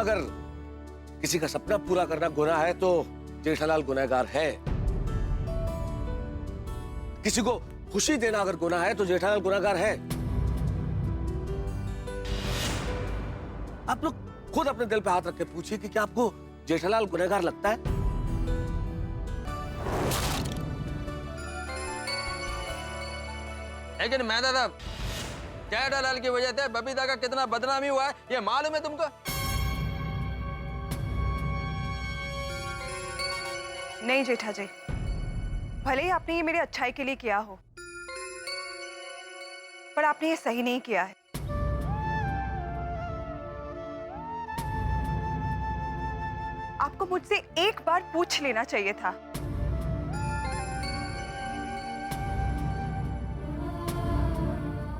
अगर किसी का सपना पूरा करना गुनाह है तो जेठालाल गुनहगार है। किसी को खुशी देना अगर गुनाह है तो जेठालाल गुनहगार है। आप लोग खुद अपने दिल पे हाथ रख के पूछिए कि क्या आपको जेठालाल गुनहगार लगता है? लेकिन मैं दादा जेठालाल की वजह से बबीता का कितना बदनामी हुआ है ये मालूम है तुमको? नहीं जेठा जी, भले ही आपने ये मेरे अच्छाई के लिए किया हो, पर आपने ये सही नहीं किया है। आपको मुझसे एक बार पूछ लेना चाहिए था।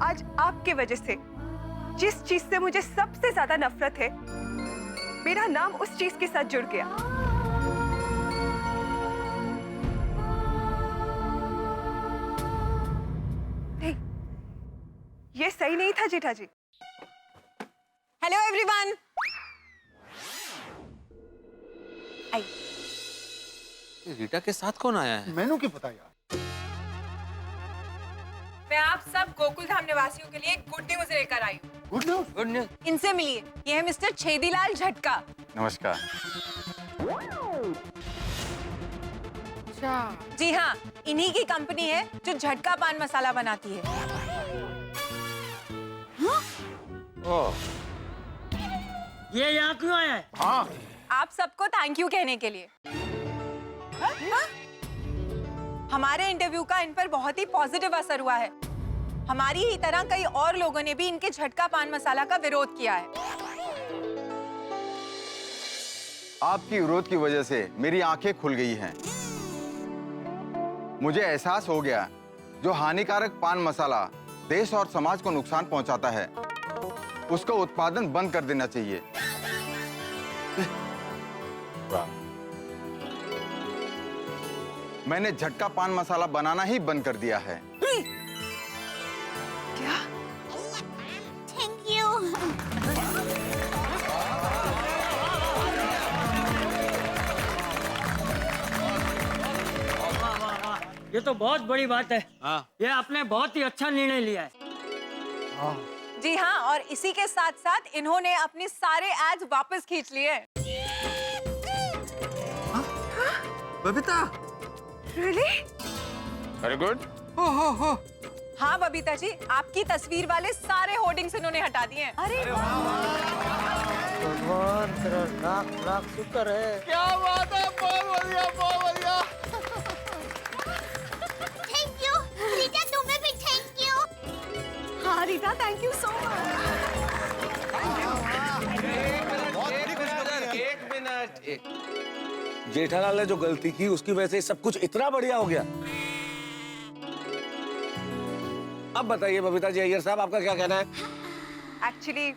आज आपके वजह से जिस चीज से मुझे सबसे ज्यादा नफरत है, मेरा नाम उस चीज के साथ जुड़ गया। नहीं, ये सही नहीं था Jetha ji. Hello everyone. I. Rita के साथ कौन आया है? मैनू क्या पता यार। मैं आप सब गोकुल धाम निवासियों के लिए गुड न्यूज लेकर आई हूँ। Good news? Good news. इनसे मिलिए, ये है मिस्टर छेदीलाल झटका। नमस्कार। जी हाँ, इन्हीं की कंपनी है जो झटका पान मसाला बनाती है। ओह, ये यहाँ क्यों आया है? हाँ, आप सबको थैंक यू कहने के लिए। हाँ? हमारे इंटरव्यू का इन पर बहुत ही पॉजिटिव असर हुआ है। हमारी ही तरह कई और लोगों ने भी इनके झटका पान मसाला का विरोध किया है। आपकी विरोध की वजह से मेरी आंखें खुल गई हैं। मुझे एहसास हो गया जो हानिकारक पान मसाला देश और समाज को नुकसान पहुंचाता है उसका उत्पादन बंद कर देना चाहिए। मैंने झटका पान मसाला बनाना ही बंद कर दिया है। क्या? Thank you. ये तो बहुत बड़ी बात है। हाँ। ये आपने बहुत ही अच्छा निर्णय लिया है। जी हाँ, और इसी के साथ साथ इन्होंने अपने सारे एड्स वापस खींच लिए। बबीता। Really? Very good. हाँ बबीता जी, आपकी तस्वीर वाले सारे होर्डिंग्स इन्होंने हटा दिए हैं। अरे भगवान तेरा लाख लाख शुक्र है। क्या बात है, बहुत बढ़िया, बहुत बढ़िया। थैंक यू रीटा, तुम्हें भी थैंक यू। हाँ Rita, thank you so much. Jethalal ने जो गलती की उसकी वजह से सब कुछ इतना बढ़िया हो गया। अब बताइए बबीता जी, अय्यर साहब आपका क्या कहना है? एक्चुअली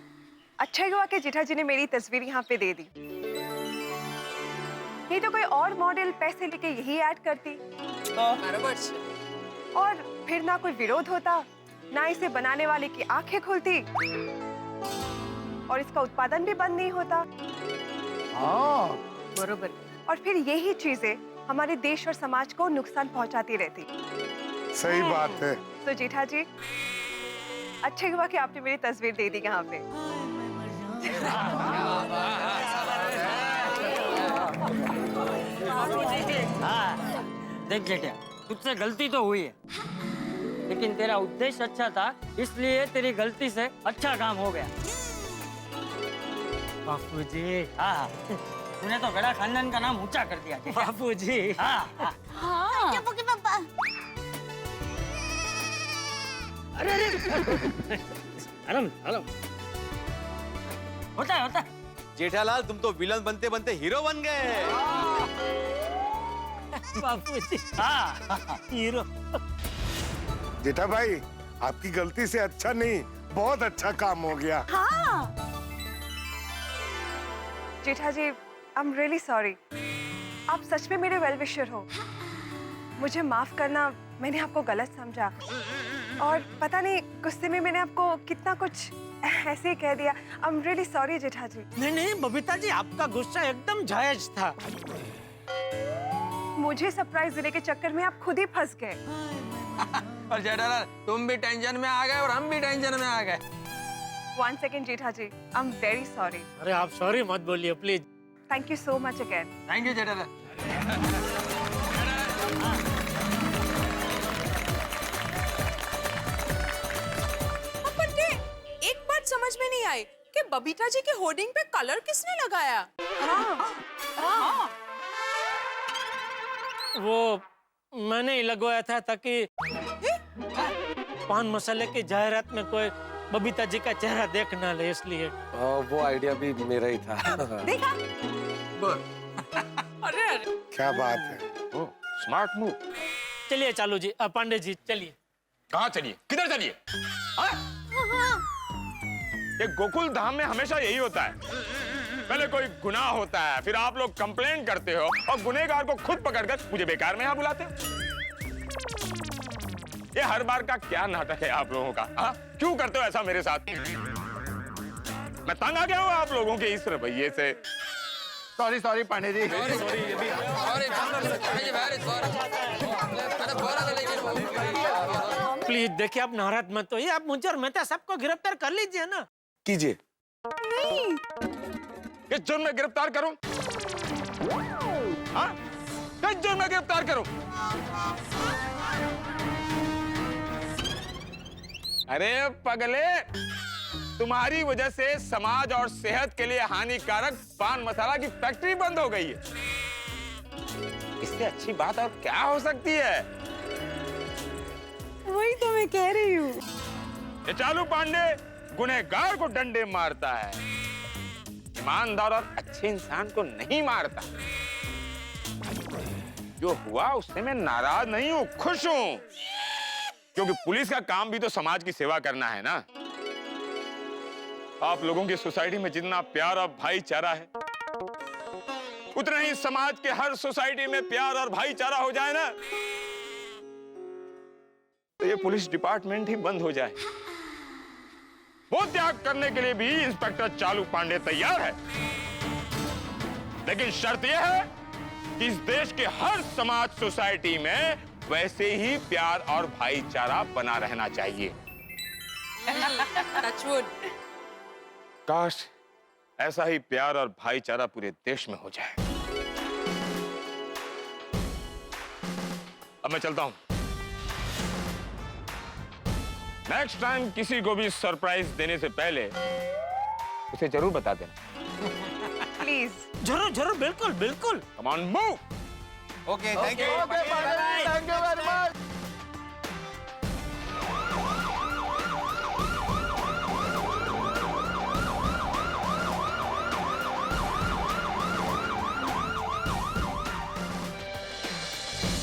अच्छा ही हुआ कि जेठा जी ने मेरी तस्वीर यहाँ पे दे दी। नहीं तो कोई और मॉडल पैसे लेके यही ऐड करती और फिर ना कोई विरोध होता, ना इसे बनाने वाले की आंखें खुलती और इसका उत्पादन भी बंद नहीं होता। हाँ, बरोबर। और फिर यही चीजें हमारे देश और समाज को नुकसान पहुंचाती रहती। सही बात है। तो जेठा जी, अच्छा हुआ कि आपने मेरी तस्वीर दे दी यहाँ पे। हाँ, देख जेठिया, तुझसे गलती तो हुई है, लेकिन तेरा उद्देश्य अच्छा था, इसलिए तेरी गलती से अच्छा काम हो गया। बापूजी। हाँ, तूने तो गड़ा खानदान का नाम ऊंचा कर दिया बापूजी। हाँ, हाँ। चुप के पापा। अरे आराम आराम। होता है। जेठालाल, तुम तो विलन बनते बनते हीरो बन गए। बापूजी। हाँ, हीरो। जेठा भाई, आपकी गलती से अच्छा नहीं, बहुत अच्छा काम हो गया। हाँ। जेठा जी, आई एम रियली सॉरी। आप सच में मेरे वेल विशर हो। मुझे माफ करना, मैंने आपको गलत समझा और पता नहीं गुस्से में मैंने आपको कितना कुछ ऐसे ही कह दिया। I'm really sorry जेठा जी। नहीं नहीं बबीता जी, आपका गुस्सा एकदम जायज था। मुझे सरप्राइज देने के चक्कर में आप खुद ही फंस गए। और जेठालाल तुम भी टेंशन में आ गए और हम भी टेंशन में आ गए। 1 second Jetha ji, I'm very sorry। अरे आप सॉरी मत बोलिए please. Thank you so much again। Thank you Jethalal. Pandey, एक बात समझ में नहीं आई कि बबीता जी के होर्डिंग पे कलर किसने लगाया? वो मैंने ही लगवाया था ताकि पान मसाले की जाहिरात में कोई बबीता जी का चेहरा देख ना ले, इसलिए। वो आइडिया भी मेरा ही था। देखा? अरे अरे क्या बात है। Smart move. चलिए चालू जी, पांडे जी चलिए। कहाँ चलिए, किधर चलिए? ये गोकुल धाम में हमेशा यही होता है। पहले कोई गुनाह होता है, फिर आप लोग कंप्लेंट करते हो और गुनहगार को खुद पकड़कर मुझे बेकार में यहाँ बुलाते हो। ये हर बार का क्या नाटक है आप लोगों का? क्यों करते हो ऐसा मेरे साथ? मैं तंग आ गया हूँ आप लोगों के इस रवैये से। Sorry sorry Pandey ji. Please देखिए, आप नाराज मत होइए। आप मुझे और मेहता सबको गिरफ्तार कर लीजिए ना। कीजिए। किस जुर्म में गिरफ्तार करूं? हाँ? किस जुर्म में गिरफ्तार करूं? अरे पगले, तुम्हारी वजह से समाज और सेहत के लिए हानिकारक पान मसाला की फैक्ट्री बंद हो गई है। इससे अच्छी बात और क्या हो सकती है? वही तो मैं कह रही हूँ। ये चालू पांडे गुनहगार को डंडे मारता है, ईमानदार और अच्छे इंसान को नहीं मारता। जो हुआ उससे मैं नाराज नहीं हूं, खुश हूं, क्योंकि पुलिस का काम भी तो समाज की सेवा करना है ना। आप लोगों की सोसाइटी में जितना प्यार और भाईचारा है, उतना ही समाज के हर सोसाइटी में प्यार और भाईचारा हो जाए ना, तो ये पुलिस डिपार्टमेंट ही बंद हो जाए। वो त्याग करने के लिए भी इंस्पेक्टर चालू पांडे तैयार है, लेकिन शर्त यह है कि इस देश के हर समाज सोसाइटी में वैसे ही प्यार और भाईचारा बना रहना चाहिए। काश ऐसा ही प्यार और भाईचारा पूरे देश में हो जाए। अब मैं चलता हूं। नेक्स्ट टाइम किसी को भी सरप्राइज देने से पहले उसे जरूर बता देना। प्लीज। जरूर जरूर, बिल्कुल बिल्कुल। Come on move. Okay, thank you. Thank you very much.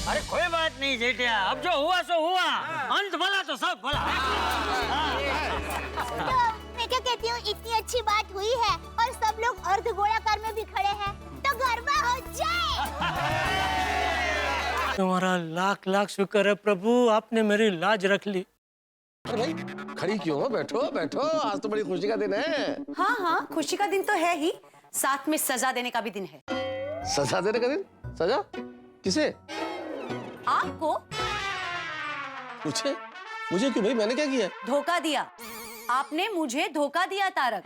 अरे कोई बात नहीं जेठिया, अब जो हुआ सो हुआ। अंत भला तो सब भला। तो मैं क्या कहती हूँ, इतनी अच्छी बात हुई है और सब लोग अर्धगोलाकार में भी खड़े हैं, तो गरबा हो जाए। तुम्हारा लाख लाख शुक्र है प्रभु, आपने मेरी लाज रख ली। अरे भाई खड़ी क्यों हो? बैठो बैठो, आज तो बड़ी खुशी का दिन है। हाँ हाँ, खुशी का दिन तो है ही, साथ में सजा देने का भी दिन है। सजा देने का दिन? सजा किसे? आपको। पूछे मुझे क्यों भाई? मैंने क्या किया? धोखा दिया आपने, मुझे धोखा दिया तारक।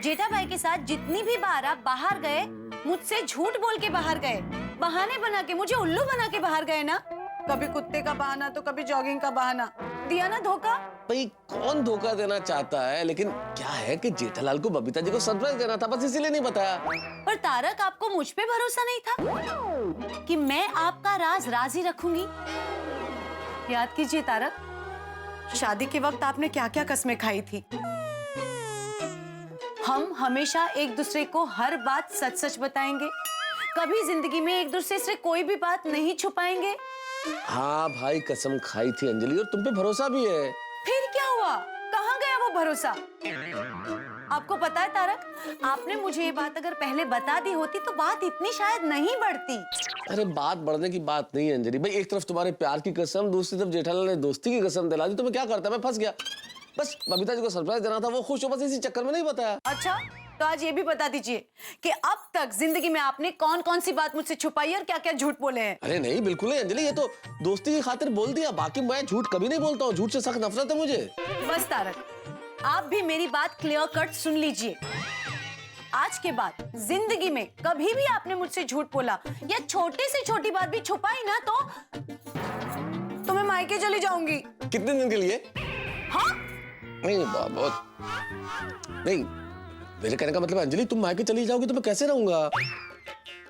जेठा भाई के साथ जितनी भी बार आप बाहर गए, मुझसे झूठ बोल के बाहर गए, बहाने बना के मुझे उल्लू बना के बाहर गए ना। कभी कुत्ते का बहाना तो कभी जॉगिंग का बहाना, दिया ना धोखा। भाई कौन धोखा देना चाहता है, लेकिन क्या है कि जेठालाल को बबीता जी को सरप्राइज देना था, बस इसीलिए नहीं बताया। पर तारक, आपको मुझ पे भरोसा नहीं था कि मैं आपका राज राज ही रखूंगी? याद कीजिए तारक, शादी के वक्त आपने क्या क्या कस्में खाई थी। हम हमेशा एक दूसरे को हर बात सच सच बताएंगे, कभी जिंदगी में एक दूसरे से कोई भी बात नहीं छुपाएंगे। हाँ भाई कसम खाई थी अंजलि, और तुम पे भरोसा भी है। फिर क्या हुआ? कहाँ गया वो भरोसा? आपको पता है तारक, आपने मुझे ये बात अगर पहले बता दी होती तो बात इतनी शायद नहीं बढ़ती। अरे बात बढ़ने की बात नहीं है अंजलि भाई, एक तरफ तुम्हारे प्यार की कसम, दूसरी तरफ जेठालाल ने दोस्ती की कसम दिला दी, तो मैं क्या करता? मैं फंस गया। बस बबीता जी को सरप्राइज देना था, वो खुश हो, बस इसी चक्कर में नहीं बताया। अच्छा, तो आज ये भी बता दीजिए कि अब तक जिंदगी में आपने कौन कौन सी बात मुझसे छुपाई है और क्या क्या झूठ बोले हैं। अरे नहीं, बिल्कुल नहीं अंजलि, ये तो दोस्ती की खातिर बोल दिया, बाकी मैं झूठ कभी नहीं बोलता हूँ, झूठ से सख्त नफरत है मुझे। बस तारक, आप भी मेरी बात क्लियर कट सुन लीजिए। आज के बाद जिंदगी में कभी भी आपने मुझसे झूठ बोला या छोटी से छोटी बात भी छुपाई ना तो मैं मायके चली जाऊंगी। कितने दिन के लिए? हाँ? नहीं बाबा, नहीं, मेरे कहने का मतलब अंजलि तुम मायके चली जाओगी तो मैं कैसे रहूंगा?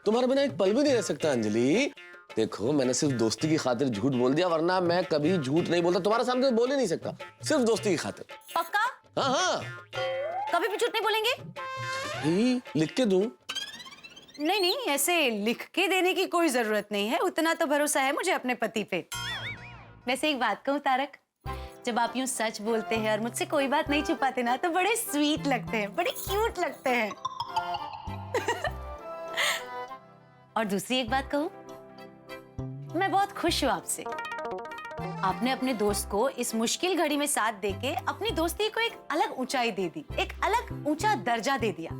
तुम्हारे बिना एक पल भी नहीं रह सकता अंजलि। देखो, मैंने सिर्फ दोस्ती की खातिर झूठ बोल दिया, वरना मैं कभी झूठ नहीं बोलता, तुम्हारे सामने बोल ही नहीं सकता, सिर्फ दोस्ती की खातिर। पक्का? हाँ हाँ। कभी भी झूठ नहीं बोलेंगे? लिख के दूं? नहीं नहीं, ऐसे लिख के देने की कोई जरूरत नहीं है, उतना तो भरोसा है मुझे अपने पति पे। वैसे एक बात कहूँ तारक, जब आप यूं सच बोलते हैं और मुझसे कोई बात नहीं छुपाते ना तो बड़े स्वीट लगते हैं, बड़े क्यूट लगते हैं। और दूसरी एक बात कहूँ, मैं बहुत खुश हूँ आपसे। आपने अपने दोस्त को इस मुश्किल घड़ी में साथ देके अपनी दोस्ती को एक अलग ऊंचाई दे दी, एक अलग ऊंचा दर्जा दे दिया।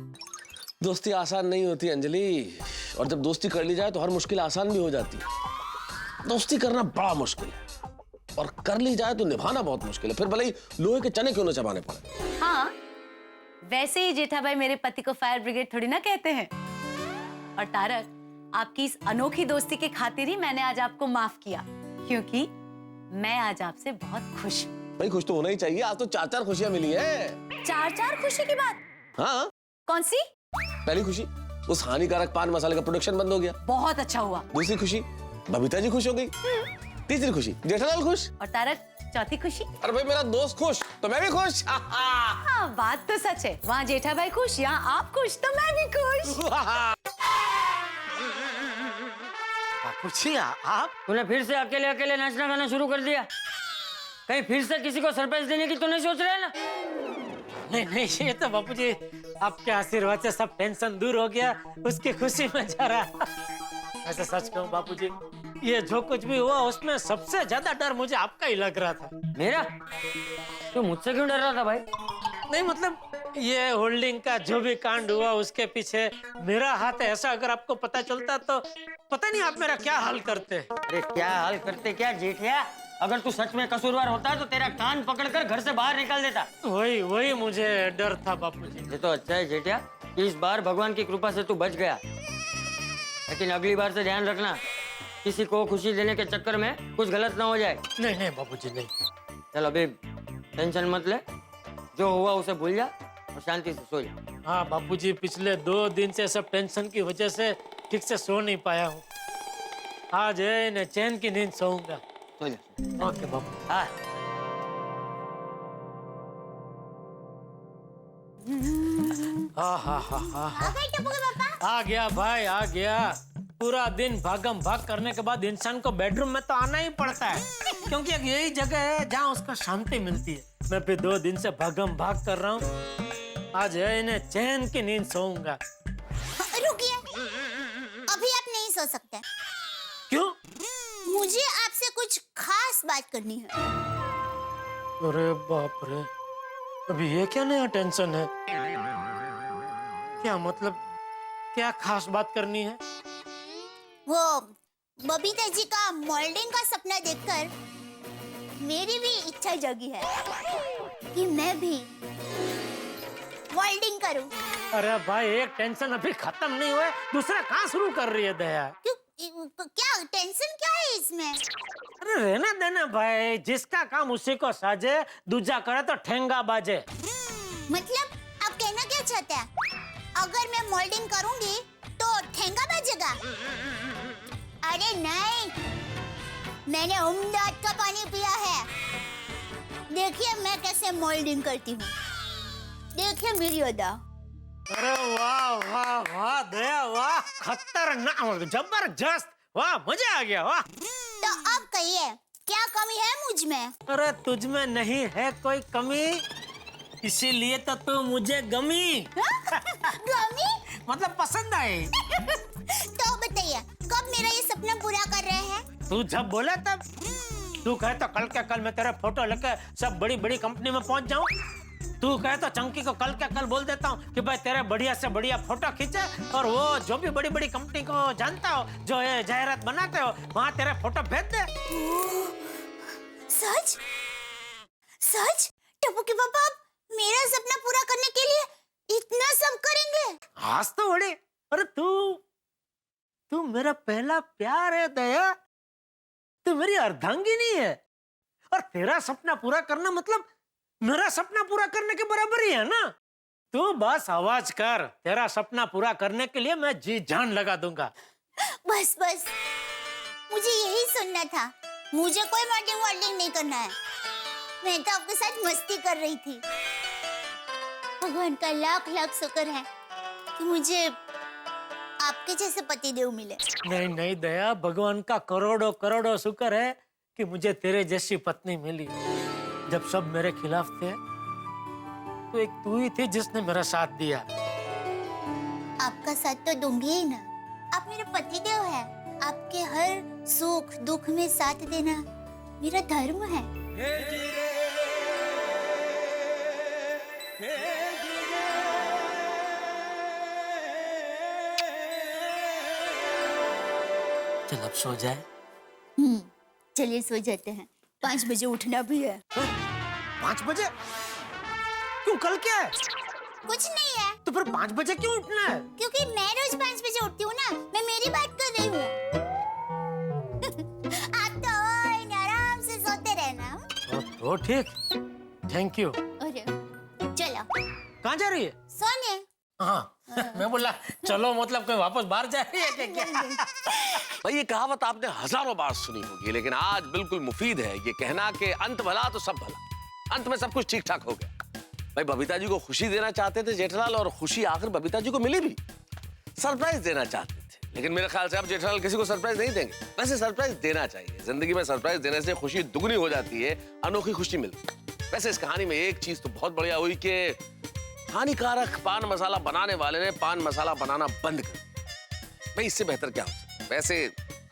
दोस्ती आसान नहीं होती अंजलि, और जब दोस्ती कर ली जाए तो हर मुश्किल आसान भी हो जाती है। दोस्ती करना बड़ा मुश्किल है, और कर ली जाए तो निभाना बहुत मुश्किल है, फिर भले ही लोहे के चने क्यों न चबाने पड़े। हाँ, वैसे ही जेठा भाई मेरे पति को फायर ब्रिगेड थोड़ी ना कहते हैं। और तारक, आपकी इस अनोखी दोस्ती के खातिर ही मैंने आज आपको माफ किया, क्योंकि मैं आज आपसे बहुत खुश हूँ। भाई खुश तो होना ही चाहिए, आज तो 4-4 खुशियां मिली है। 4-4 खुशी की बात? हाँ। कौन सी? पहली खुशी, उस हानिकारक पान मसाले का प्रोडक्शन बंद हो गया। बहुत अच्छा हुआ। दूसरी खुशी, बबीता जी खुश हो गई। तीसरी खुशी, जेठालाल खुश। और तारक, चौथी खुशी? अरे भाई, मेरा दोस्त खुश तो मैं भी खुश। हाँ, बात तो सच है, वहाँ जेठा भाई खुश, यहाँ आप खुश तो मैं भी खुश। बापूजी, आप तूने फिर से अकेले अकेले नाचना गाना शुरू कर दिया। कहीं फिर से किसी को सरप्राइज देने की तो नहीं सोच रहे ना? नहीं नहीं, ये तो बापूजी आपके आशीर्वाद से सब टेंशन दूर हो गया, उसकी खुशी में जा रहा। ऐसा सच कहूँ बापूजी, ये जो कुछ भी हुआ उसमें सबसे ज्यादा डर मुझे आपका ही लग रहा था। मेरा? तू मुझसे क्यों डर रहा था भाई? नहीं मतलब, ये होल्डिंग का जो भी कांड हुआ उसके पीछे मेरा हाथ है, ऐसा अगर आपको पता चलता तो पता नहीं आप मेरा क्या हाल करते। अरे क्या हाल करते क्या जेठिया? अगर तू सच में कसूरवार होता तो तेरा कान पकड़कर घर से बाहर निकाल देता। वही मुझे डर था बापूजी। ये तो अच्छा है जेठिया, इस बार भगवान की कृपा से तू बच गया, लेकिन अगली बार से ध्यान रखना, किसी को खुशी देने के चक्कर में कुछ गलत ना हो जाए। नहीं नहीं बापूजी, नहीं। चल अभी टेंशन मत ले, जो हुआ उसे भूल जा और शांति से सो जा। हाँ बापूजी, पिछले 2 दिन से सब टेंशन की वजह से ठीक से सो नहीं पाया हूँ। आज है चैन की नींद सोऊंगा। सो जा। ओके बापू। हाँ। आ गया भाई, आ गया। पूरा दिन भागम भाग करने के बाद इंसान को बेडरूम में तो आना ही पड़ता है, क्योंकि एक यही जगह है जहाँ उसको शांति मिलती है। मैं भी 2 दिन से भागम भाग कर रहा हूँ, आज है इन्हें चैन की नींद सोऊंगा। रुकिए, अभी आप नहीं सो सकते। क्यों? मुझे आपसे कुछ खास बात करनी है। अरे बाप रे, अभी ये क्या नया टेंशन है? क्या मतलब, क्या खास बात करनी है? वो बबीता जी का मोल्डिंग का सपना देखकर मेरी भी इच्छा जगी है कि मैं भी मोल्डिंग करूं। अरे भाई, एक टेंशन अभी खत्म नहीं हुआ, दूसरा कहाँ शुरू कर रही है दया? क्या टेंशन क्या है इसमें? अरे रहना देना भाई, जिसका काम उसी को साजे, दूजा करे तो ठेंगा बाजे। मतलब आप कहना क्या चाहते हैं? अगर मैं मोल्डिंग करूंगी तो ठेंगा बजेगा? अरे नहीं, मैंने उम्दाद का पानी पिया है। देखिए मैं कैसे मोल्डिंग करती हूँ, देखिए मेरी अदा। अरे वाह वाह वाह दया, वाह, खतरनाक, जबरदस्त, वाह, मजा आ गया, वाह। तो अब कहिए, क्या कमी है मुझ में? अरे तुझ में नहीं है कोई कमी, इसीलिए तो तू मुझे गमी। गमी? मतलब पसंद आई। तो बताइए, कब मेरा ये सपना पूरा कर रहे हैं? तू जब बोला तब। तू कहे तो कल के कल मैं तेरे फोटो लेके सब बड़ी बड़ी कंपनी में पहुंच जाऊं। तू कहे तो चंकी को कल के कल बोल देता हूँ कि भाई तेरे बढ़िया से बढ़िया फोटो खींचे और वो जो भी बड़ी बड़ी कंपनी को जानता हो, जो ये जाहिरात बनाते हो, वहाँ तेरे फोटो भेज दे। सच सच टप्पू के पापा आप मेरा सपना पूरा करने के लिए इतना सब करेंगे? आज तो बड़ी। अरे तू मेरा पहला प्यार है दया, तू मेरी अर्धांगिनी है और तेरा सपना पूरा करना मतलब मेरा सपना पूरा करने के बराबर ही है ना। तू बस आवाज कर, तेरा सपना पूरा करने के लिए मैं जी जान लगा दूंगा। बस बस मुझे यही सुनना था, मुझे कोई मॉडलिंग वॉडलिंग नहीं करना है। मैं तो आपके साथ मस्ती कर रही थी। भगवान का लाख लाख शुक्र है कि मुझे आपके जैसे पतिदेव मिले। नहीं नहीं दया, भगवान का करोड़ों करोड़ों शुक्र है कि मुझे तेरे जैसी पत्नी मिली। जब सब मेरे खिलाफ थे तो एक तू ही थी जिसने मेरा साथ दिया। आपका साथ तो दूंगी ही ना, आप मेरे पतिदेव हैं। आपके हर सुख दुख में साथ देना मेरा धर्म है। चल अब सो जाए। चलिए सो जाते हैं, 5 बजे उठना भी है। 5 बजे? क्यों, कल क्या है? कुछ नहीं है। तो फिर 5 बजे क्यों उठना है? क्योंकि मैं रोज 5 बजे उठती हूँ ना, मैं मेरी बात कर रही हूँ। आप तो और आराम से सोते रहना। तो ठीक, थैंक यू। अरे चलो। कहाँ जा रही है? सोने। हाँ मैं बोला चलो मतलब कोई वापस बाहर जा रही है क्या? भाई ये कहावत आपने हजारों बार सुनी होगी, लेकिन आज बिल्कुल मुफीद है ये कहना कि अंत भला तो सब भला। अंत में सब कुछ ठीक ठाक हो गया। भाई बबीता जी को खुशी देना चाहते थे जेठालाल, और खुशी आखिर बबीता जी को मिली भी। सरप्राइज देना चाहते थे, लेकिन मेरे ख्याल से अब जेठालाल किसी को सरप्राइज नहीं देंगे। वैसे सरप्राइज देना चाहिए, जिंदगी में सरप्राइज देने से खुशी दुगनी हो जाती है, अनोखी खुशी मिलती है। वैसे इस कहानी में एक चीज तो बहुत बढ़िया हुई कि हानिकारक पान मसाला बनाने वाले ने पान मसाला बनाना बंद कर दिया। भाई इससे बेहतर क्या हो सकता है? वैसे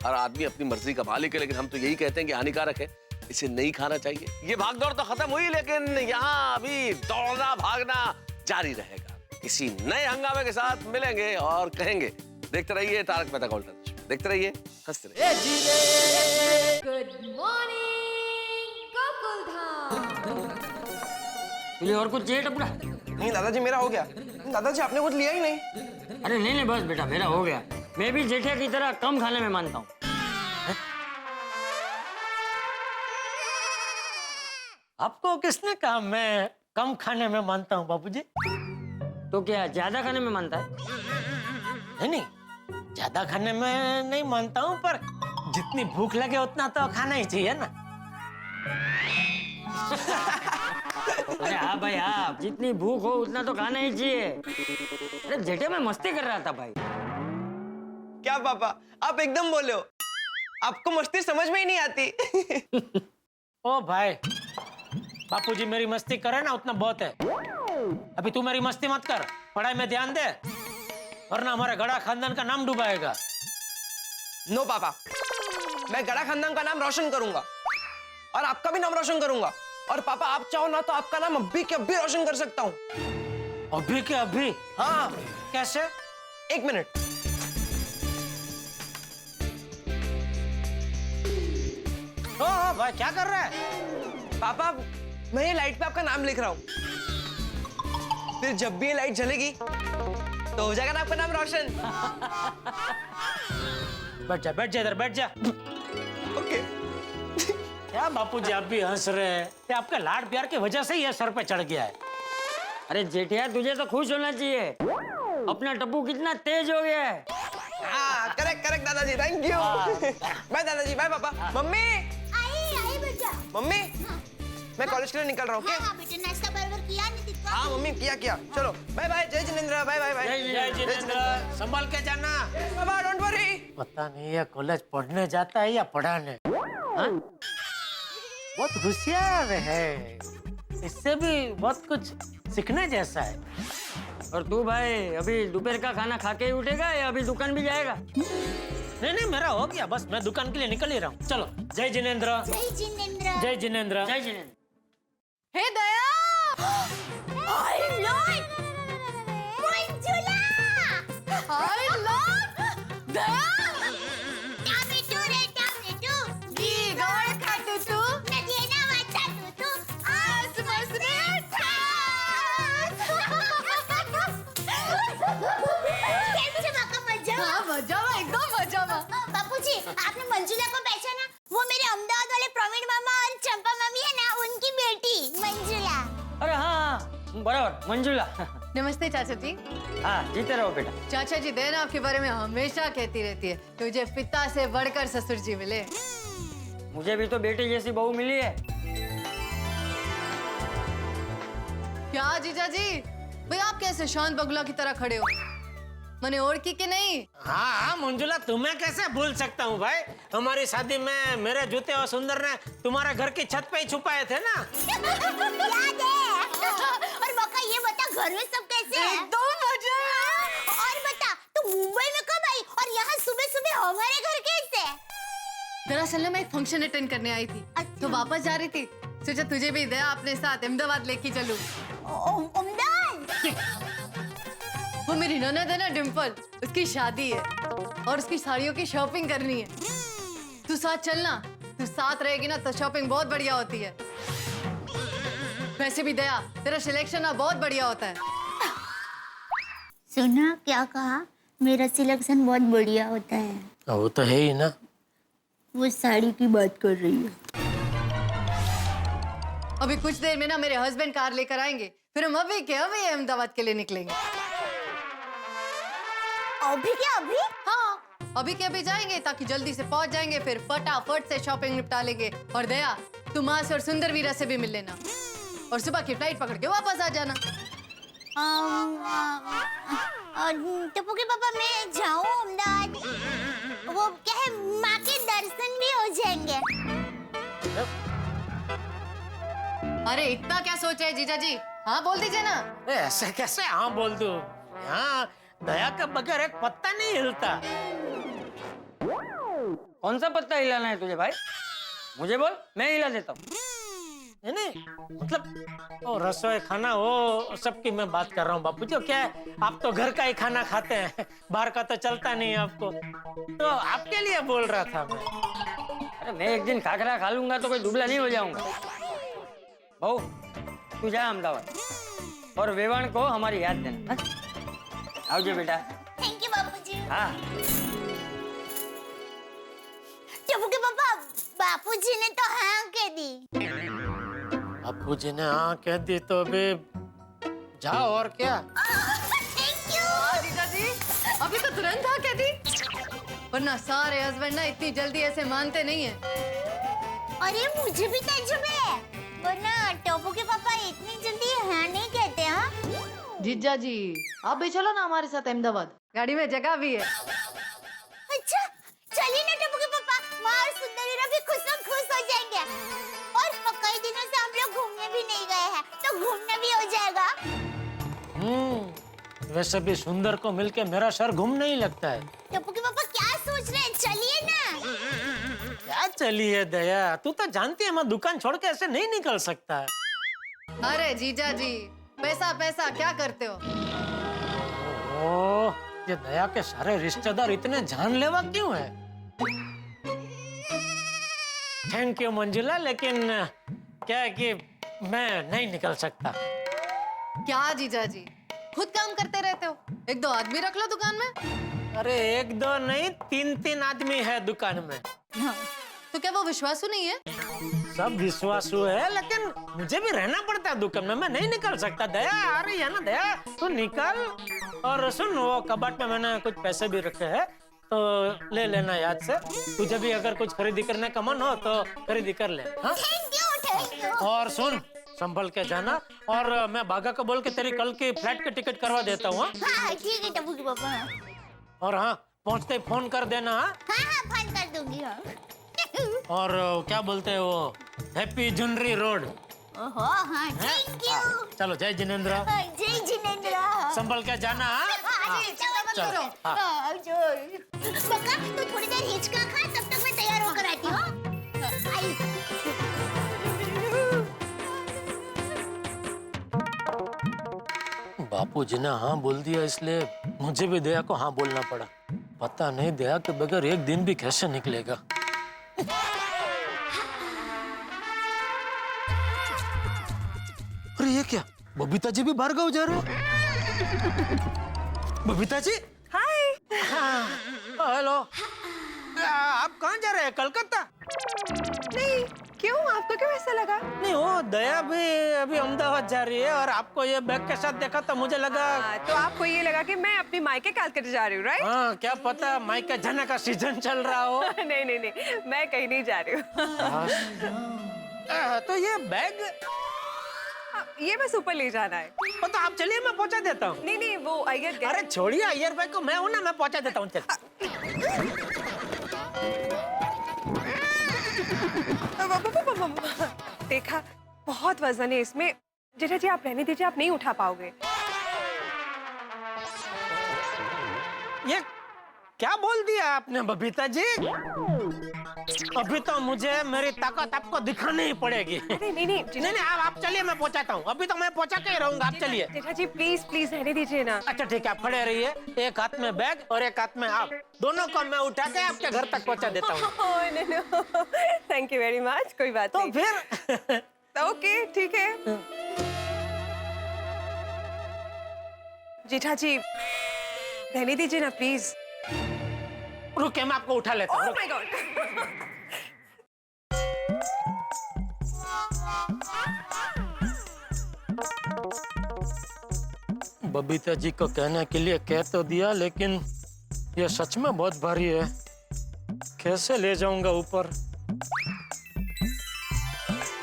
हर आदमी अपनी मर्जी का मालिक है, लेकिन हम तो यही कहते हैं कि हानिकारक है, इसे नहीं खाना चाहिए। ये भागदौड़ तो खत्म हुई, लेकिन यहाँ अभी दौड़ना भागना जारी रहेगा। किसी नए हंगामे के साथ मिलेंगे और कहेंगे। देखते रहिए तारक मेहता का उल्टा चश्मा, देखते रहिए, हंसते रहिए। Good morning Gokuldham. तुझे और कुछ चाहिए टपरा? नहीं दादाजी मेरा हो गया। दादाजी आपने कुछ लिया ही नहीं। अरे नहीं नहीं बस बेटा मेरा हो गया। मैं भी जेठिया की तरह कम खाने में मानता हूँ। आपको किसने कहा मैं कम खाने में मानता हूँ बाबूजी? तो क्या ज्यादा खाने में मानता है? नहीं, ज्यादा खाने में नहीं मानता हूँ, पर जितनी भूख लगे उतना तो खाना ही चाहिए ना। अरे हाँ भाई हाँ, जितनी भूख हो उतना तो खाना ही चाहिए। अरे जेठे मैं मस्ती कर रहा था भाई। क्या पापा आप एकदम बोले हो, आपको मस्ती समझ में ही नहीं आती। ओ भाई, बापूजी मेरी मस्ती करे ना उतना बहुत है। अभी तू मेरी मस्ती मत कर, पढ़ाई में ध्यान दे, वरना हमारे गड़ा खानदान का नाम डुबाएगा। नो पापा, मैं गड़ा खानदान का नाम रोशन करूंगा और आपका भी नाम रोशन करूंगा। और पापा आप चाहो ना तो आपका नाम अभी के अभी रोशन कर सकता हूँ। अभी के अभी? हाँ। कैसे? 1 मिनट। ओ भाई क्या कर रहा है? पापा मैं ये लाइट पे आपका नाम लिख रहा हूँ, फिर जब भी ये लाइट जलेगी तो हो जाएगा ना आपका नाम रोशन। बैठ जा इधर, बैठ जा। ओके। क्या बापूजी आप भी हंस रहे हैं? ये आपके लाड प्यार की वजह से ही सर पे चढ़ गया है। अरे जेठिया तुझे तो खुश होना चाहिए, अपना टप्पू कितना तेज हो गया है। हाँ करेक्ट करेक्ट दादाजी, थैंक यू। बाय दादाजी, बाय पापा। मम्मी आई बेटा। मम्मी मैं कॉलेज के लिए निकल रहा हूँ। हाँ बेटा, नाश्ता बराबर किया नहीं? हाँ मम्मी किया। चलो बाय बाय। जय जिनेंद्र। Bye bye bye. जय जिनेंद्र, संभाल के जाना। पापा डोंट वरी। पता नहीं ये कॉलेज पढ़ने जाता है या पढ़ाने। बहुत होशियार है, इससे भी बहुत कुछ सीखने जैसा है। और तू भाई अभी दोपहर का खाना खा के ही उठेगा या अभी दुकान भी जाएगा? नहीं नहीं मेरा हो गया, बस मैं दुकान के लिए निकल ही रहा हूँ। चलो जय जिनेंद्र। जय जिनेंद्र। जय जिनेंद्र। जय जिनेंद्र। हे दया, I love Manjula. I love Daya. Tomato रे टमेटो, गीगोळ खातो तू, नदीना वाचा तू आज बस रे ठास। कैसे बाका मजा? हाँ मजा में, एकदम मजा में। बापूजी, आपने मंजुला को पहचाना? वो मेरे अहमदाबाद वाले प्रवीण मामा और चंपा मम्मी है ना, उनकी बेटी मंजुला। अरे हाँ बराबर, मंजुला। नमस्ते चाचा जी। हाँ जीते रहो बेटा। चाचा जी देना आपके बारे में हमेशा कहती रहती है, तुझे पिता से बढ़कर ससुर जी मिले। मुझे भी तो बेटे जैसी बहू मिली है। क्या जीजा जी, भाई आप कैसे शांत बगुला की तरह खड़े हो? मैंने और की नहीं? हाँ हाँ मंजुला, तुम्हें कैसे भूल सकता हूँ भाई। हमारी शादी में मेरे जूते और सुंदर ने तुम्हारे घर की छत पे ही छुपाए थे ना। याद है। और बका ये बता, घर में सब कैसे हैं? एकदम मजा है। और बता, तू मुंबई में कब आई और यहाँ सुबह सुबह हमारे घर कैसे? दरअसल ना मैं एक फंक्शन अटेंड करने आई थी, तो वापस जा रही थी, सोचा तुझे भी दया अपने साथ अहमदाबाद लेके चलूं। अहमदाबाद? वो मेरी ननद है ना डिम्पल, उसकी शादी है और उसकी साड़ियों की शॉपिंग करनी है। तू साथ चलना, तू साथ रहेगी ना तो शॉपिंग बहुत बढ़िया होती है। वैसे भी दया, तेरा सिलेक्शन ना बहुत बढ़िया होता है। सुना क्या कहा? मेरा सिलेक्शन बहुत बढ़िया होता है। वो तो है ही ना। वो साड़ी की बात कर रही है। अभी कुछ देर में ना मेरे हस्बैंड कार लेकर आएंगे, फिर हम अभी अहमदाबाद के लिए निकलेंगे। अभी क्या अभी? हाँ, अभी के अभी जाएंगे ताकि जल्दी से पहुंच जाएंगे, फिर फटाफट से शॉपिंग निपटा लेंगे। और दया, तुम माँ से और सुंदर वीरा से भी मिल लेना और सुबह की फ्लाइट पकड़ के वापस आ जाना। टप्पू के पापा, मैं जाऊँ अहमदाबाद? वो क्या है, माँ के दर्शन भी हो जाएंगे। अरे इतना क्या सोच रहे जीजा जी? हाँ बोल दीजिए ना। ऐसे कैसे हाँ बोल दूं? यहाँ दया के बगैर एक पत्ता नहीं हिलता। कौन सा पत्ता हिलाना है तुझे भाई? मुझे बोल, मैं हिला देता हूँ। नहीं मतलब वो रसोई खाना वो सबकी मैं बात कर रहा हूँ बापू जी। क्या है, आप तो घर का ही खाना खाते हैं, बाहर का तो चलता नहीं आपको, तो आपके लिए बोल रहा था मैं। अरे मैं एक दिन खाखरा खा लूंगा तो कोई दुबला नहीं हो जाऊंगा। बहू तू जा अहमदाबाद और वेवान को हमारी याद देना। आओ बेटा। थैंक यू बापूजी। हाँ टप्पू के पापा, बापूजी ने तो हाँ कह दी। बापू जी ने हाँ कह दी तो अभी जाओ और क्या। थैंक यू जीजा जी, अभी तो तुरंत हाँ कह दी, वरना सारे हस्बैंड ना इतनी जल्दी ऐसे मानते नहीं है। अरे मुझे भी तजुर्बे है, वरना टप्पू के पापा इतनी जल्दी हाँ नहीं कहते। हाँ जीजा जी, आप भी चलो ना हमारे साथ अहमदाबाद, गाड़ी में जगह भी है। अच्छा चलिए ना टप्पू के पापा, माँ और सुंदरीरा भी खुश हो जाएंगे। और कई दिनों से हम लोग घूमने भी नहीं गए हैं, तो घूमना भी हो जाएगा। वैसे भी सुंदर को मिलके मेरा सर घूम नहीं लगता है। टप्पू के पापा क्या सोच रहे हैं? चलिए ना। क्या चलिए दया, तू तो जानती है मैं दुकान छोड़ के ऐसे नहीं निकल सकता है। अरे जीजा जी, पैसा पैसा क्या करते हो? ओह, ये दया के सारे रिश्तेदार इतने जानलेवा क्यों है? थैंक यू मंजुला, लेकिन क्या है कि मैं नहीं निकल सकता। क्या जीजा जी, खुद काम करते रहते हो, एक दो आदमी रख लो दुकान में। अरे एक दो नहीं, तीन तीन आदमी है दुकान में। हाँ, तो क्या वो विश्वासु नहीं है? सब विश्वासु है, लेकिन मुझे भी रहना पड़ता है दुकान में, मैं नहीं निकल सकता। दया आ रही है ना, दया तू निकल। और सुन, वो कबाट में मैंने कुछ पैसे भी रखे हैं, तो ले लेना याद से। तुझे भी अगर कुछ खरीदी करने का मन हो तो खरीदी कर ले। हाँ? Thank you. और सुन, संभल के जाना, और मैं बागा को बोल के तेरी कल की फ्लाइट की टिकट करवा देता हूँ। हाँ ठीक है टप्पू के पापा। और हाँ, पहुँचते ही फोन कर देना। हाँ फोन कर दूंगी। हाँ। और क्या बोलते हैं वो, हैप्पी जुनरी रोड। ओहो हाँ थैंक यू। चलो जय जिनेंद्र, जय जिनेंद्र। संभल के जाना। हाँ? चलो बका तू थोड़ी देर हिचका खा, तब तक मैं तैयार होकर आती हूँ। आई। बापू जी ने हाँ बोल दिया, इसलिए मुझे भी दया को हाँ बोलना पड़ा। पता नहीं दया के बगैर एक दिन भी कैसे निकलेगा। अरे ये क्या, बबीता जी भी बाहर गाँव जा रहे हो? बबीता जी हाय। हेलो, आप कहाँ जा रहे हैं? कलकत्ता? नहीं, क्यों आपको क्यों ऐसा लगा? नहीं वो दया भी अभी अहमदाबाद जा रही है और आपको ये बैग के साथ देखा तो मुझे लगा। तो आपको ये लगा कि मैं अपनी मायके कलकत्ता जा रही हूँ, राइट? हाँ, क्या पता मायके जाने का सीजन चल रहा हो। नहीं नहीं नहीं, मैं कहीं नहीं जा रही हूँ। तो ये बैग ये बस ऊपर ले जाना है। तो आप चलिए, मैं पहुंचा देता हूँ। नहीं नहीं, वो अय्यर गए। अरे छोड़िए अय्यर भाई को, मैं हूँ ना, मैं पहुंचा देता हूँ। चल देखा, बहुत वजन है इसमें। जेठा जी आप रहने दीजिए, आप नहीं उठा पाओगे। ये क्या बोल दिया आपने बबीता जी? अभी तो मुझे मेरी ताकत आपको दिखानी ही पड़ेगी। नहीं नहीं नहीं नहीं आप चलिए, मैं पहुंचाता हूँ। अभी तो मैं पहुंचा के ही रहूंगा, आप चलिए। जेठा जी प्लीज प्लीज रहने दीजिए ना। अच्छा ठीक है, आप खड़े रहिए। एक हाथ में बैग और एक हाथ में आप, दोनों को मैं उठा के आपके घर तक पहुंचा देता हूँ। Thank you very much. कोई बात तो नहीं। फिर ओके ठीक है। जेठा जी रहने दीजिए ना प्लीज। रुके, मैं आपको उठा लेता हूँ। Oh my god. Babita ji को कहने के लिए कह तो दिया, लेकिन ये सच में बहुत भारी है। कैसे ले जाऊंगा ऊपर?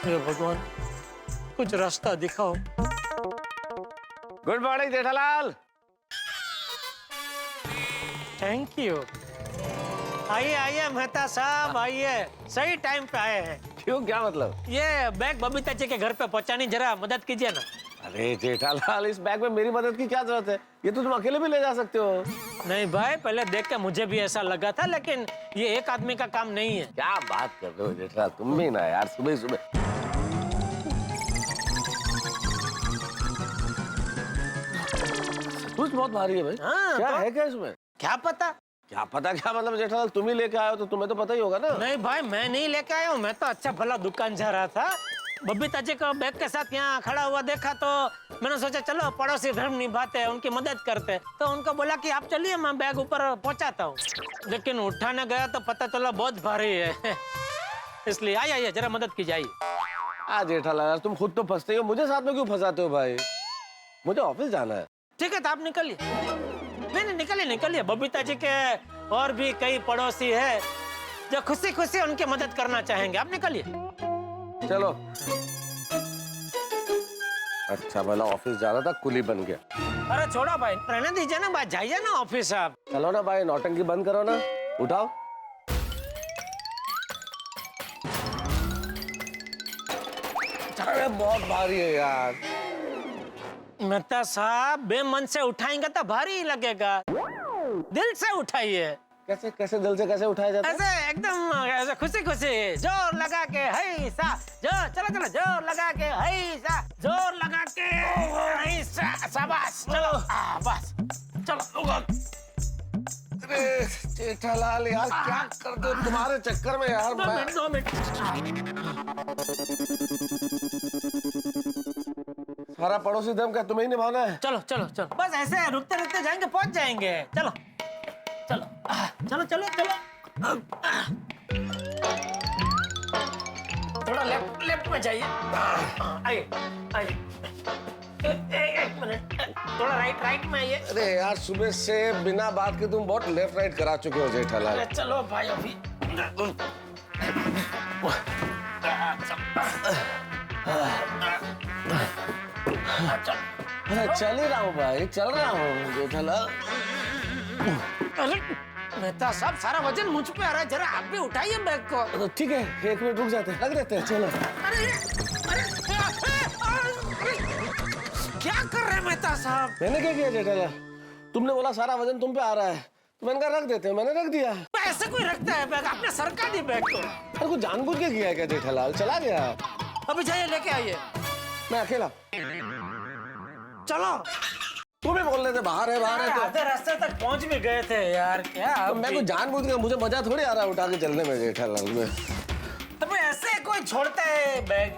हे भगवान, कुछ रास्ता दिखाओ। Good morning Jethalal. Thank you. आइए आइए मेहता साहब, आइए। सही टाइम पे आए हैं। क्यों, क्या मतलब? ये बैग बबीता जी के घर पे पहुंचानी, जरा मदद कीजिए ना। अरे जेठालाल, इस बैग में मेरी मदद की क्या जरूरत है? ये तो तुम अकेले भी ले जा सकते हो। नहीं भाई, पहले देख के मुझे भी ऐसा लगा था, लेकिन ये एक आदमी का काम नहीं है। क्या बात कर रहे हो जेठालाल, तुम भी ना यार, सुबह सुबह। कुछ बहुत भारी है भाई। हाँ, क्या तो? है क्या इसमें? क्या पता? क्या पता क्या मतलब जेठालाल, तुम ही लेके आए हो तो तुम्हें तो पता ही होगा ना। नहीं भाई, मैं नहीं लेके आया हूँ। मैं तो अच्छा भला दुकान जा रहा था, बबीता जी को बैग के साथ यहाँ खड़ा हुआ देखा तो मैंने सोचा चलो पड़ोसी धर्म निभाते हैं, उनकी मदद करते हैं। तो उनको बोला कि आप चलिए, मैं बैग ऊपर पहुंचाता हूँ। लेकिन उठाने गया तो पता चला बहुत भारी है। इसलिए आइए जरा मदद कीजिए, आइए। जेठालाल तुम खुद तो फंसते हो, मुझे साथ में क्यों फंसाते हो भाई? मुझे ऑफिस जाना है। ठीक है, तो आप निकलिए। नहीं निकलिए निकलिए। बबीता जी के और भी कई पड़ोसी है जो खुशी खुशी उनकी मदद करना चाहेंगे। आप निकलिए। चलो। अच्छा भला ऑफिस जाना था, कुली बन गया। अरे छोड़ो भाई, रहने दीजिए ना भाई, जाइए ना ऑफिस आप। चलो ना भाई, नौटंकी बंद करो ना, उठाओ। अरे बहुत भारी है यार। मेहता साहब, बेमन से उठाएंगे तो भारी ही लगेगा, दिल से उठाइए। कैसे कैसे दिल से कैसे उठाया जाता है? ऐसे एकदम ऐसे खुशी खुशी, जोर लगा के हई सा, जोर चलो चलो, जोर लगा के हई सा, जोर लगा के हई सा, शाबाश। चलो बस चलो। अरे जेठालाल यार, क्या कर दो तुम्हारे चक्कर में यार। 2 मिनट। सारा पड़ोसी धर्म क्या तुम्हें ही निभाना है? चलो चलो चलो, बस ऐसे रुकते रुकते जाएंगे, पहुंच जाएंगे। चलो चलो चलो चलो चलो। थोड़ा लेफ्ट में जाइए। आइए आइए। एक मिनट, थोड़ा राइट में आइए। अरे यार, सुबह से बिना बात के तुम बहुत लेफ्ट राइट करा चुके हो जेठालाल। अरे चलो भाई, अभी अरे चल ही रहा हूँ भाई, चल रहा हूँ जेठालाल। अरे मेहता साहब सारा वजन मुझ पे आ रहा है, जरा आप भी उठाइए बैग को। तो ठीक है, 1 मिनट रुक जाते हैं, लग देते हैं, चलो। क्या कर रहे हैं मेहता साहब? मैंने क्या किया जेठालाल? तुमने बोला सारा वजन तुम पे आ रहा है, तो मैंने कहा रख देते हैं, मैंने रख दिया। ऐसे कोई रखता है बैग? आपने सरका दी बैग को। अरे कुछ जानबूझ के किया है क्या जेठालाल? चला गया। अभी जाइए लेके आइए। मैं अकेला। चलो। तुम भी बोल रहे थे बाहर है, बाहर है, तो आधे रास्ते तक पहुंच भी गए थे यार। क्या तो मैं कुछ जानबूझ के, मुझे मजा थोड़ी आ रहा है उठा के चलने में जेठालाल में। अबे ऐसे कोई छोड़ता है बैग?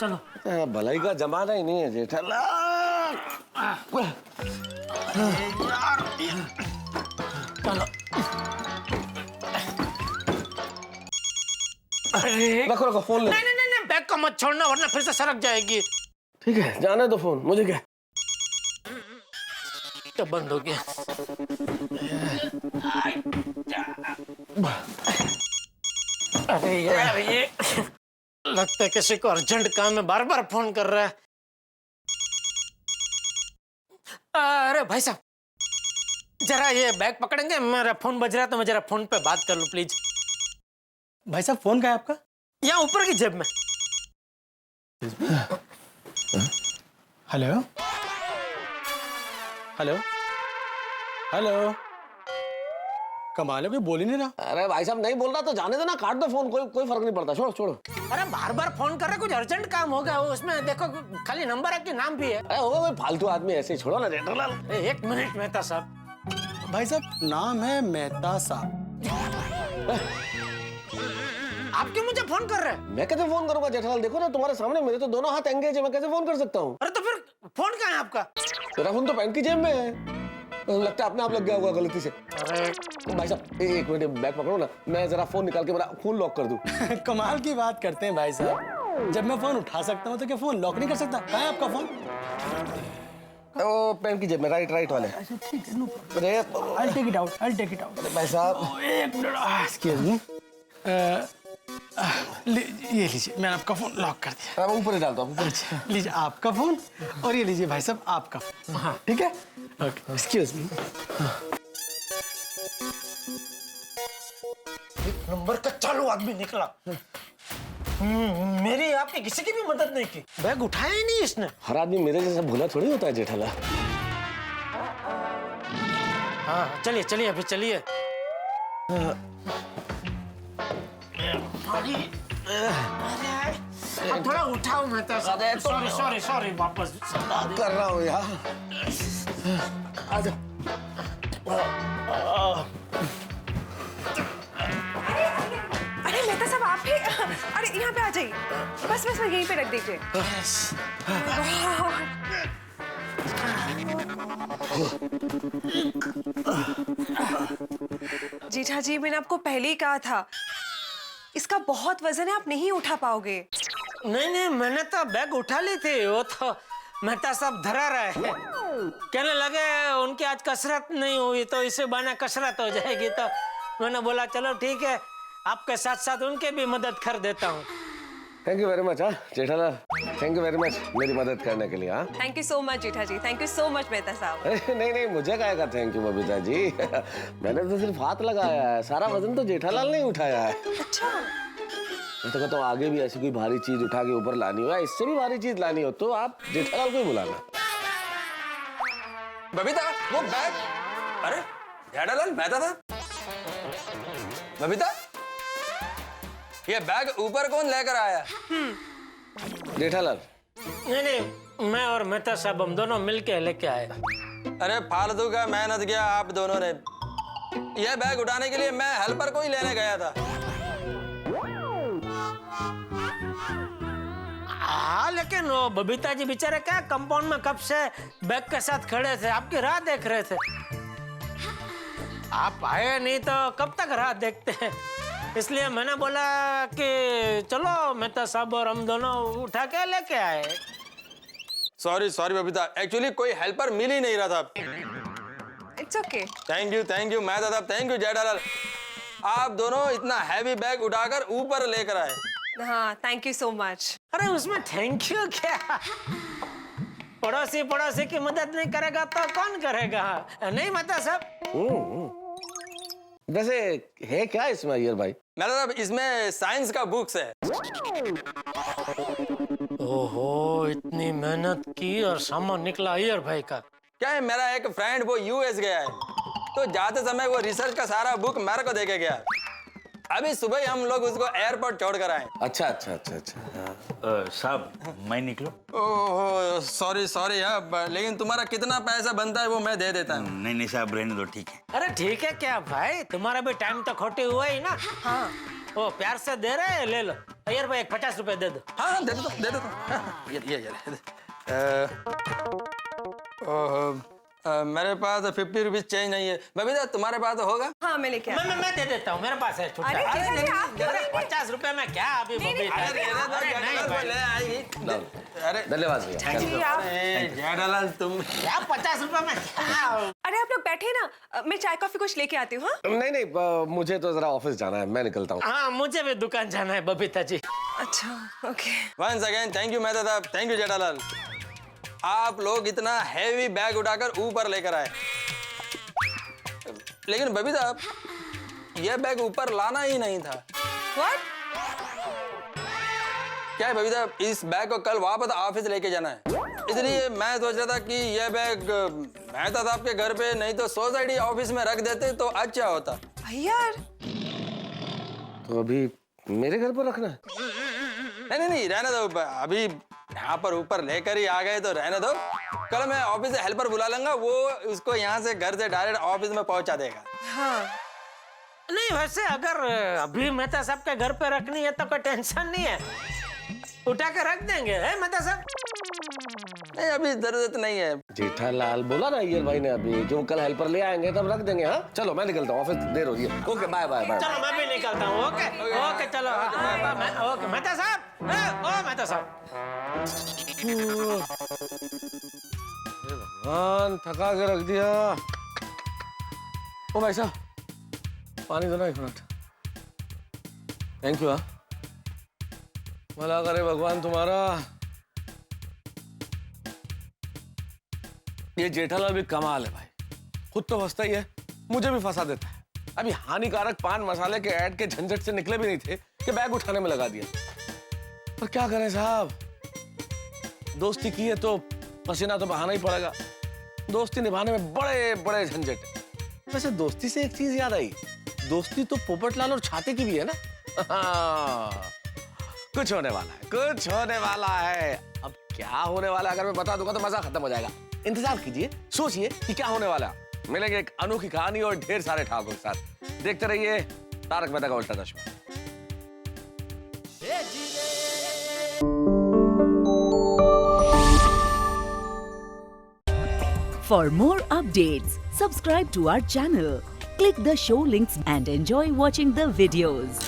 चलो। भलाई का जमाना ही नहीं है जेठालाल। चलो। रखो रखो फोन ले। नहीं, बैग को मत छोड़ना वरना फिर से सरक जाएगी। ठीक है, जाने दो फोन, मुझे क्या। तो बंद हो गया। अरे यार ये लगता है किसी को अर्जेंट काम है, बार बार फोन कर रहा है। अरे भाई साहब जरा ये बैग पकड़ेंगे, मेरा फोन बज रहा है तो मैं जरा फोन पे बात कर लूं प्लीज। भाई साहब फोन कहाँ है आपका? यहाँ ऊपर की जेब में। हेलो हेलो हेलो, कमाल है, कोई बोल ही नहीं रहा। अरे भाई साहब नहीं बोल रहा तो जाने देना, काट दो फोन, कोई फर्क नहीं पड़ता, छोड़ो छोड़ो। अरे बार बार फोन कर रहे, कुछ अर्जेंट काम होगा, उसमें देखो खाली नंबर है कि नाम भी है। अरे होगा कोई फालतू आदमी, ऐसे ही छोड़ो ना जेठालाल। 1 मिनट मेहता साहब। भाई साहब नाम है मेहता साहब। आप क्यों मुझे फोन कर रहे हैं? मैं कैसे फोन करूंगा जेठालाल? देखो ना तुम्हारे सामने, मेरे तो दोनों हाथ एंगेज है, मैं कैसे फोन कर सकता हूँ? अरे तो फिर फोन कहाँ है आपका? तेरा फोन तो पैंट की जेब में है, लगता है अपने आप लग गया होगा गलती से। अरे भाई साहब 1 मिनट बैग पकड़ो ना, मैं जरा फोन निकाल के मेरा फोन लॉक कर दूं। कमाल की बात करते हैं भाई साहब, जब मैं फोन उठा सकता हूँ तो क्या फोन लॉक नहीं कर सकता? कहाँ है आपका फोन? ओ पैंट की जेब में, राइट वाले। ठीक है, नो अरे I'll take it out. भाई साहब 1 मिनट, एक्सक्यूज मी। ये लीजिए, मैंने आपका फोन लॉक कर दिया। मैं ऊपर ही डालता हूँ। अच्छा लीजिए आपका फोन, और ये लीजिए भाई साहब आपका फोन। हाँ ठीक है, ओके, एक्सक्यूज मी। एक नंबर का चालू आदमी निकला। मेरी आपने किसी की भी मदद नहीं की, बैग उठाया ही नहीं इसने। हर आदमी मेरे जैसा भोला थोड़ी होता है जेठालाल। हाँ चलिए अभी चलिए। अब थोड़ा उठाओ मेहता साहब। सॉरी वापस कर रहा हूँ यार। आजा। अरे मेहता साहब आप ही, अरे यहाँ पे आ जाइए, बस यहीं पे रख दीजिए। जीठा जी मैंने आपको पहले ही कहा था, इसका बहुत वजन है, आप नहीं उठा पाओगे। नहीं मैंने तो बैग उठा ली थी, वो तो मेहता साहब धरा रहे हैं। कहने लगे उनकी आज कसरत नहीं हुई तो इसे बहाने कसरत हो जाएगी, तो मैंने बोला चलो ठीक है, आपके साथ साथ उनके भी मदद कर देता हूँ। Thank you very much. हाँ Jethalal, thank you very much मेरी मदद करने के लिए। हाँ thank you so much Jetha ji, thank you so much Mehta साहब। नहीं मुझे कहेगा थैंक यू बबीता जी। मैंने तो सिर्फ हाथ लगाया है, सारा वजन तो जेठालाल ने उठाया है। अच्छा मैं तो कहता हूँ आगे भी ऐसी कोई भारी चीज उठा के ऊपर लानी हो, इससे भी भारी चीज लानी हो तो आप जेठालाल को ही बुलाना। बबीता वो बैग, अरे जेठालाल बैठा था। बबीता ये बैग ऊपर कौन लेकर आया? जेठालाल नहीं मैं और मेहता साहब हम दोनों मिलके लेके आए। अरे फालतू का मेहनत किया आप दोनों ने। यह बैग उठाने के लिए मैं हेल्पर को ही लेने गया था। हाँ लेकिन वो बबीता जी बेचारे क्या कंपाउंड में कब से बैग के साथ खड़े थे, आपकी राह देख रहे थे। आप आए नहीं तो कब तक राह देखते हैं, इसलिए मैंने बोला कि चलो मेहता साहब और हम दोनों उठा के लेके आए। सॉरी बबीता, एक्चुअली कोई हेल्पर मिल ही नहीं रहा था। It's okay. Thank you Mehta साहब, थैंक यू जेठालाल, आप दोनों इतना हैवी बैग उठाकर ऊपर लेकर आए। हाँ थैंक यू सो मच। अरे उसमें थैंक यू क्या, पड़ोसी की मदद नहीं करेगा तो कौन करेगा? नहीं मेहता साहब? वैसे है क्या इसमें अय्यर भाई? मतलब इसमें साइंस का बुक्स है। ओहो, इतनी मेहनत की और सामान निकला अय्यर भाई का। क्या है, मेरा एक फ्रेंड वो यूएस गया है, तो जाते समय वो रिसर्च का सारा बुक मेरे को देके गया। अभी सुबह ही हम लोग उसको एयरपोर्ट छोड़ कर आए। अच्छा अच्छा अच्छा अच्छा। साहब मैं निकलूं? ओहो सॉरी सॉरी है, लेकिन तुम्हारा कितना पैसा बनता है वो मैं दे देता हूँ। नहीं नहीं साहब रहने दो, ठीक है। अरे ठीक है क्या भाई, तुम्हारा भी टाइम तो खोटे हुआ ही ना। हाँ, वो प्यार से दे रहे हैं, ले लो। अय्यर भाई 50 रुपए दे दो। हाँ दे दो दे दो। मेरे पास 50 रुपीज चेंज नहीं है। बबीता तुम्हारे पास तो होगा? हाँ मैं लेके आती हूँ। मैं दे देता हूँ, मेरे पास है छुट्टा। अरे जीजा जी, आप अरे 50 रुपए में क्या अभी बबीता? ले आएगी। अरे धन्यवाद भैया। जी आप जेठालाल तुम क्या 50 रुपए में क्या? अरे आप लोग बैठे ना, मैं चाय कॉफी कुछ लेके आती हूँ। हाँ नहीं नहीं, मुझे तो जरा ऑफिस जाना है, मैं निकलता हूँ। हाँ मुझे भी दुकान जाना है बबीता जी। अच्छा okay. Once again thank you Mehta साहब, थैंक यू जेठालाल। आप लोग इतना हैवी बैग उठाकर ऊपर लेकर आए, लेकिन बबीता यह बैग ऊपर लाना ही नहीं था। व्हाट? क्या है बबीता, इस बैग को कल वापस ऑफिस लेके जाना है, इसलिए मैं सोच रहा था कि यह बैग मेहता साहब के घर पे नहीं तो सोसाइटी ऑफिस में रख देते तो अच्छा होता। यार तो अभी मेरे घर पर रखना है? नहीं रहने दो, अभी यहाँ पर ऊपर लेकर ही आ गए तो रहने दो। कल मैं ऑफिस से हेल्पर बुला लूंगा, वो उसको यहाँ से घर से डायरेक्ट ऑफिस में पहुँचा देगा। हाँ नहीं वैसे अगर अभी मेहता साहब के घर पे रखनी है तो कोई टेंशन नहीं है, उठा के रख देंगे। है मेहता साहब? नहीं अभी जरूरत नहीं है। जेठालाल बोला ना अय्यर भाई ने अभी कि वो कल हेल्पर ले आएंगे तब रख देंगे। हाँ चलो मैं निकलता हूँ, ऑफिस देर हो रही है। Okay bye bye bye. चलो मैं भी निकलता हूँ। ओके ओके चलो। ओके मेहता साहब, ओ मेहता साहब। भगवान थका के रख दिया। ओ भाई साहब पानी दो ना 1 मिनट। Thank you. हाँ भला करे भगवान तुम्हारा। ये जेठालाल भी कमाल है भाई, खुद तो फंसता ही है, मुझे भी फंसा देता है। अभी हानिकारक पान मसाले के ऐड के झंझट से निकले भी नहीं थे कि बैग उठाने में लगा दिया। पर क्या करें साहब, दोस्ती की है तो पसीना तो बहाना ही पड़ेगा। दोस्ती निभाने में बड़े बड़े झंझट है। वैसे दोस्ती से एक चीज याद आई, दोस्ती तो पोपटलाल और छाते की भी है ना। कुछ होने वाला है, कुछ होने वाला है। अब क्या होने वाला है अगर मैं बता दूंगा तो मजा खत्म हो जाएगा। इंतजार कीजिए, सोचिए कि क्या होने वाला। मिलेंगे एक अनोखी कहानी और ढेर सारे ठाकुर के साथ। देखते रहिए तारक मेहता का उल्टा चश्मा। For more updates, subscribe to our channel, click the show links and enjoy watching the videos.